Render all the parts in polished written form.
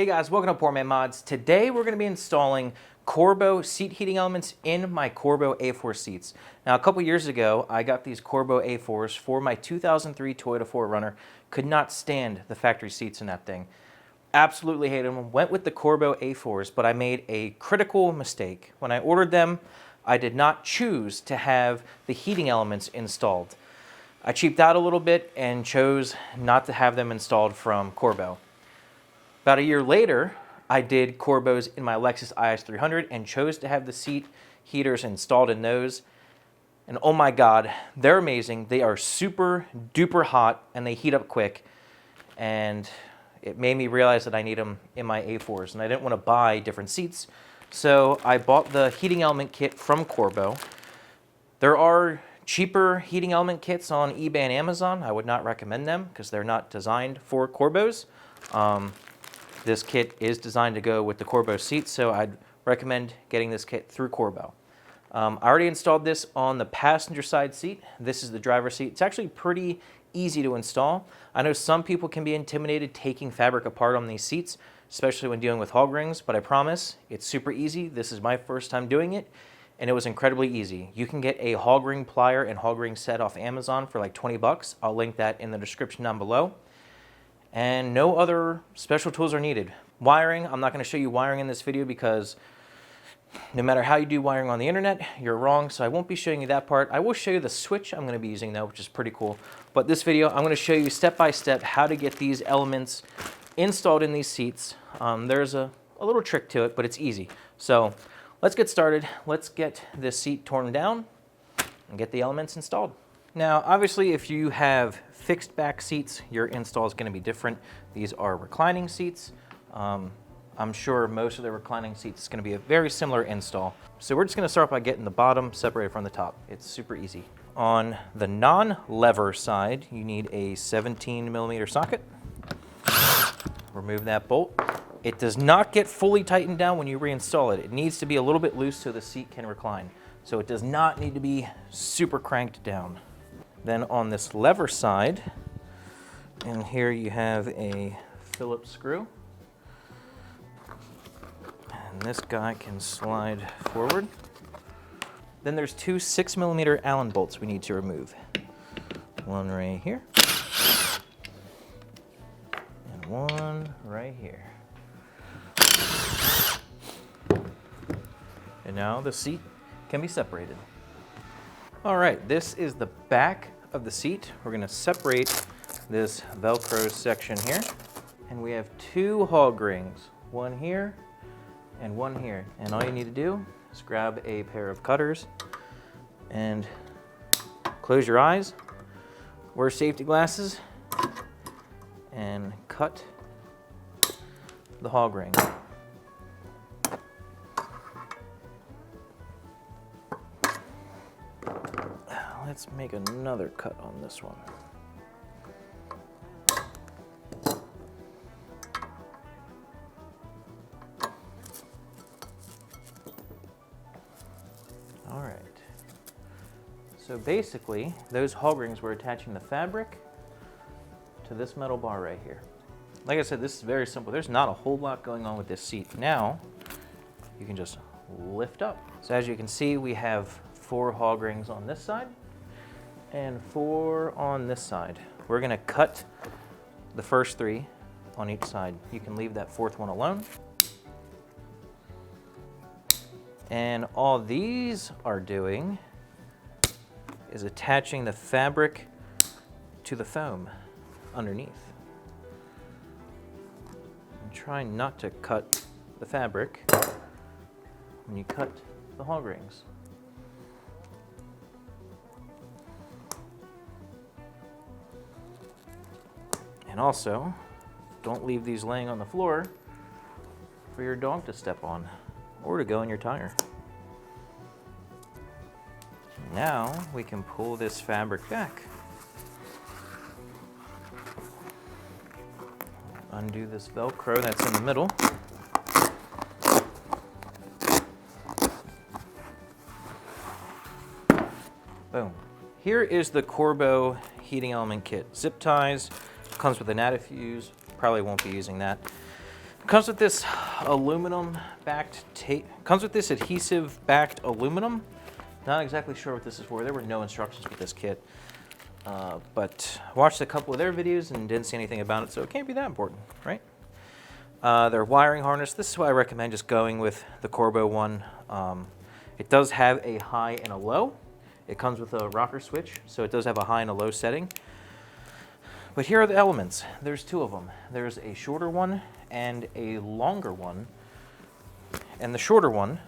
guys, welcome to Poor Man Mods. Today we're going to be installing Corbeau seat heating elements in my Corbeau A4 seats. Now a couple years ago I got these Corbeau A4s for my 2003 Toyota 4Runner. Could not stand the factory seats in that thing. Absolutely hated them. Went with the Corbeau A4s, but I made a critical mistake. When I ordered them, I did not choose to have the heating elements installed. I cheaped out a little bit and chose not to have them installed from Corbeau. About a year later, I did Corbeau's in my Lexus IS 300 and chose to have the seat heaters installed in those. And oh my God, they're amazing. They are super duper hot and they heat up quick. And it made me realize that I need them in my A4s and I didn't want to buy different seats. So I bought the heating element kit from Corbeau. There are cheaper heating element kits on eBay and Amazon. I would not recommend them because they're not designed for Corbeau's. This kit is designed to go with the Corbeau seat, so I'd recommend getting this kit through Corbeau. I already installed this on the passenger side seat. This is the driver's seat. It's actually pretty easy to install. I know some people can be intimidated taking fabric apart on these seats, especially when dealing with hog rings, but I promise it's super easy. This is my first time doing it, and it was incredibly easy. You can get a hog ring plier and hog ring set off Amazon for like 20 bucks. I'll link that in the description down below. And no other special tools are needed. Wiring, I'm not going to show you wiring in this video because no matter how you do wiring on the internet, you're wrong, so I won't be showing you that part. I will show you the switch I'm going to be using though, which is pretty cool. But this video, I'm going to show you step by step how to get these elements installed in these seats. There's a little trick to it, but it's easy. So let's get started. Let's get this seat torn down and get the elements installed. Now, obviously, if you have fixed back seats, your install is going to be different. These are reclining seats. I'm sure most of the reclining seats is going to be a very similar install. So we're just going to start by getting the bottom separated from the top. It's super easy. On the non-lever side, you need a 17mm socket. Remove that bolt. It does not get fully tightened down when you reinstall it. It needs to be a little bit loose so the seat can recline. So it does not need to be super cranked down. Then on this lever side, and here you have a Phillips screw. And this guy can slide forward. Then there's two 6mm Allen bolts we need to remove. One right here. And one right here. And now the seat can be separated. All right, this is the back of the seat. We're going to separate this Velcro section here. And we have two hog rings, one here and one here. And all you need to do is grab a pair of cutters and close your eyes, wear safety glasses, and cut the hog ring. Let's make another cut on this one. All right. So basically, those hog rings were attaching the fabric to this metal bar right here. Like I said, this is very simple. There's not a whole lot going on with this seat. Now, you can just lift up. So as you can see, we have 4 hog rings on this side and 4 on this side. We're going to cut the first 3 on each side. You can leave that 4th one alone. And all these are doing is attaching the fabric to the foam underneath. And try not to cut the fabric when you cut the hog rings. And also, don't leave these laying on the floor for your dog to step on or to go in your tire. Now we can pull this fabric back. Undo this Velcro that's in the middle. Boom. Here is the Corbeau heating element kit. Zip ties, comes with an antifuse, probably won't be using that. Comes with this aluminum backed tape. Comes with this adhesive backed aluminum. Not exactly sure what this is for. There were no instructions with this kit. But watched a couple of their videos and didn't see anything about it, so it can't be that important, right? Their wiring harness. This is why I recommend just going with the Corbeau one. It does have a high and a low. It comes with a rocker switch, so it does have a high and a low setting. But here are the elements. There's two of them. There's a shorter one and a longer one. And the shorter one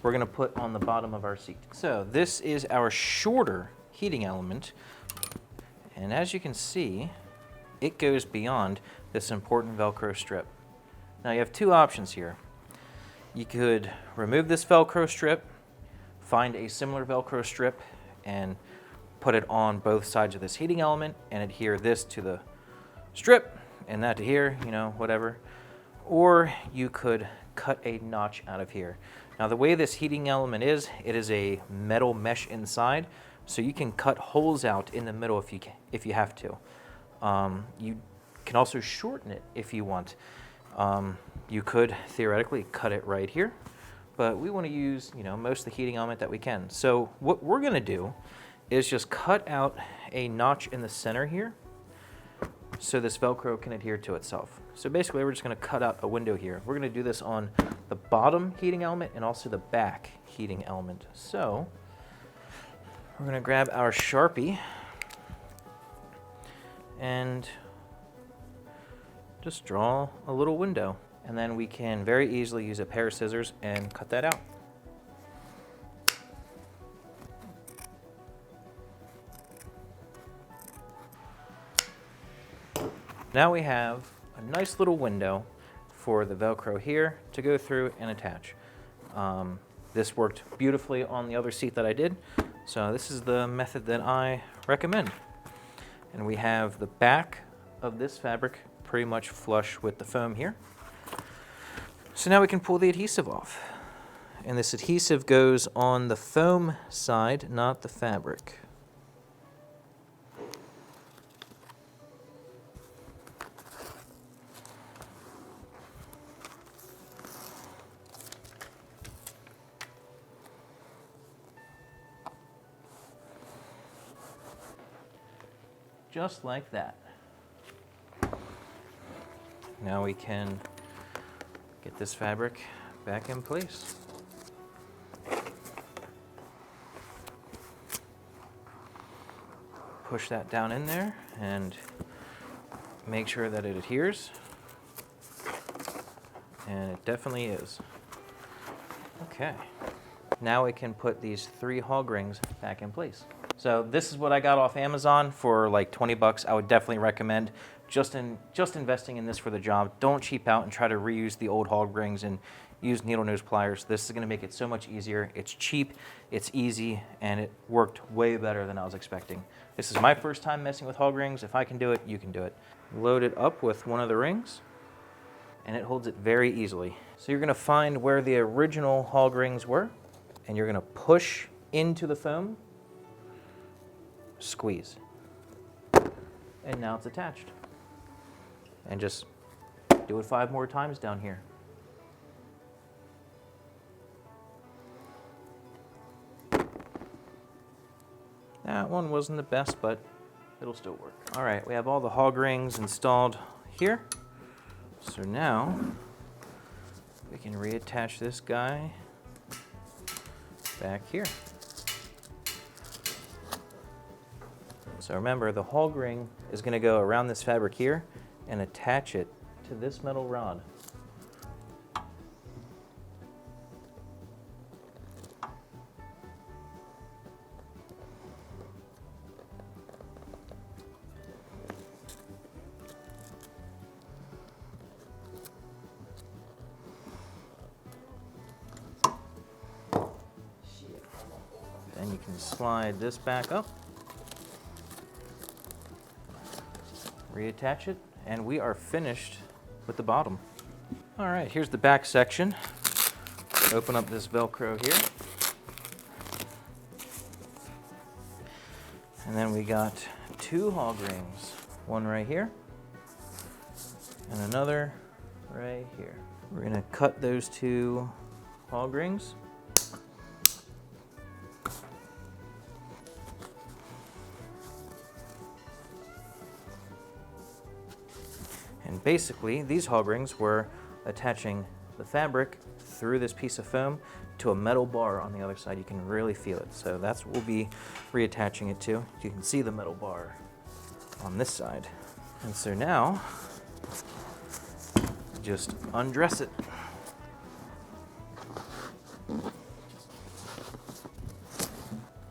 we're going to put on the bottom of our seat. So this is our shorter heating element. And as you can see, it goes beyond this important Velcro strip. Now you have two options here. You could remove this Velcro strip, find a similar Velcro strip, and put it on both sides of this heating element and adhere this to the strip and that to here, you know, whatever. Or you could cut a notch out of here. Now the way this heating element is, it is a metal mesh inside, so you can cut holes out in the middle if you have to. You can also shorten it if you want. You could theoretically cut it right here, but we want to use, you know, most of the heating element that we can. So what we're going to do is just cut out a notch in the center here so this Velcro can adhere to itself. So basically we're just going to cut out a window here. We're going to do this on the bottom heating element and also the back heating element. So we're going to grab our Sharpie and just draw a little window. And then we can very easily use a pair of scissors and cut that out. Now we have a nice little window for the Velcro here to go through and attach. This worked beautifully on the other seat that I did, so this is the method that I recommend. And we have the back of this fabric pretty much flush with the foam here. So now we can pull the adhesive off. And this adhesive goes on the foam side, not the fabric. Just like that. Now we can get this fabric back in place. Push that down in there and make sure that it adheres. And it definitely is. Okay. Now we can put these 3 hog rings back in place. So this is what I got off Amazon for like 20 bucks. I would definitely recommend just investing in this for the job. Don't cheap out and try to reuse the old hog rings and use needle nose pliers. This is going to make it so much easier. It's cheap, it's easy, and it worked way better than I was expecting. This is my first time messing with hog rings. If I can do it, you can do it. Load it up with one of the rings, and it holds it very easily. So you're going to find where the original hog rings were, and you're going to push into the foam, squeeze, and now it's attached. And just do it 5 more times down here. That one wasn't the best, but it'll still work. All right, we have all the hog rings installed here. So now we can reattach this guy back here. So remember, the hog ring is going to go around this fabric here and attach it to this metal rod. Then you can slide this back up, reattach it, and we are finished with the bottom. All right, here's the back section. Open up this Velcro here. And then we got 2 hog rings. One right here, and another right here. We're gonna cut those two hog rings. And basically, these hog rings were attaching the fabric through this piece of foam to a metal bar on the other side. You can really feel it. So that's what we'll be reattaching it to. You can see the metal bar on this side. And so now, just undress it.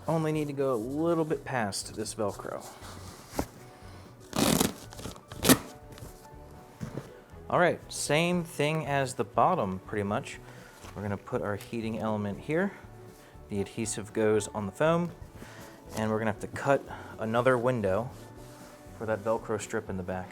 Only need to go a little bit past this Velcro. All right, same thing as the bottom, pretty much. We're gonna put our heating element here. The adhesive goes on the foam, and we're gonna have to cut another window for that Velcro strip in the back.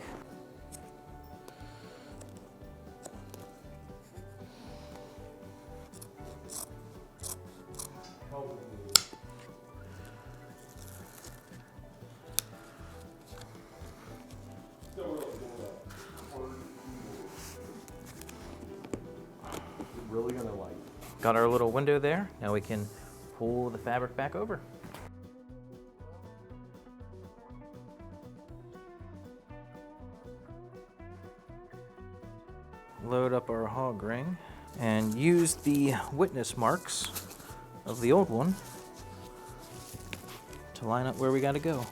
Really gonna like. Got our little window there. Now we can pull the fabric back over. Load up our hog ring and use the witness marks of the old one to line up where we gotta go.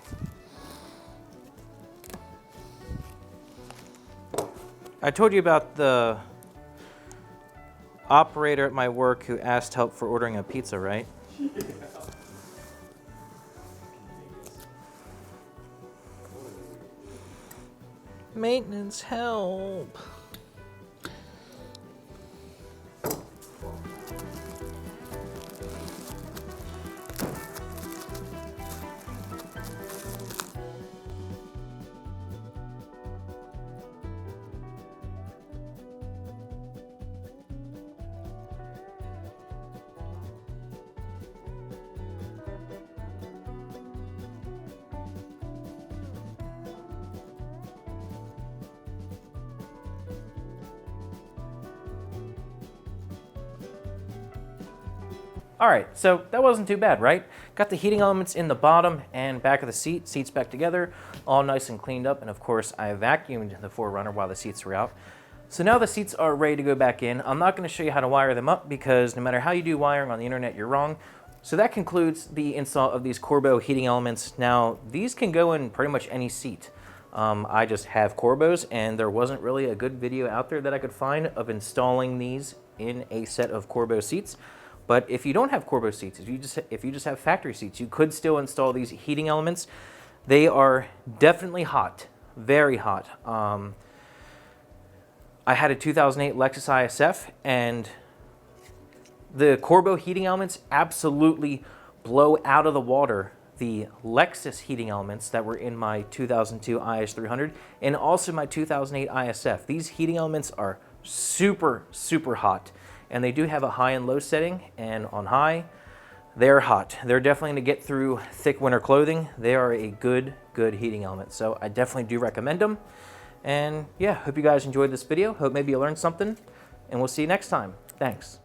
I told you about the operator at my work who asked help for ordering a pizza, right? Yeah. Maintenance help. All right, so that wasn't too bad, right? Got the heating elements in the bottom and back of the seat, seats back together, all nice and cleaned up. And of course, I vacuumed the 4Runner while the seats were out. So now the seats are ready to go back in. I'm not gonna show you how to wire them up because no matter how you do wiring on the internet, you're wrong. So that concludes the install of these Corbeau heating elements. Now, these can go in pretty much any seat. I just have Corbeaus, and there wasn't really a good video out there that I could find of installing these in a set of Corbeau seats. But if you don't have Corbeau seats, if you just have factory seats, you could still install these heating elements. They are definitely hot, very hot. I had a 2008 Lexus ISF, and the Corbeau heating elements absolutely blow out of the water the Lexus heating elements that were in my 2002 IS300 and also my 2008 ISF. These heating elements are super, super hot. And they do have a high and low setting, and on high, they're hot. They're definitely gonna get through thick winter clothing. They are a good heating element. So I definitely do recommend them. And yeah, hope you guys enjoyed this video. Hope maybe you learned something, and we'll see you next time. Thanks.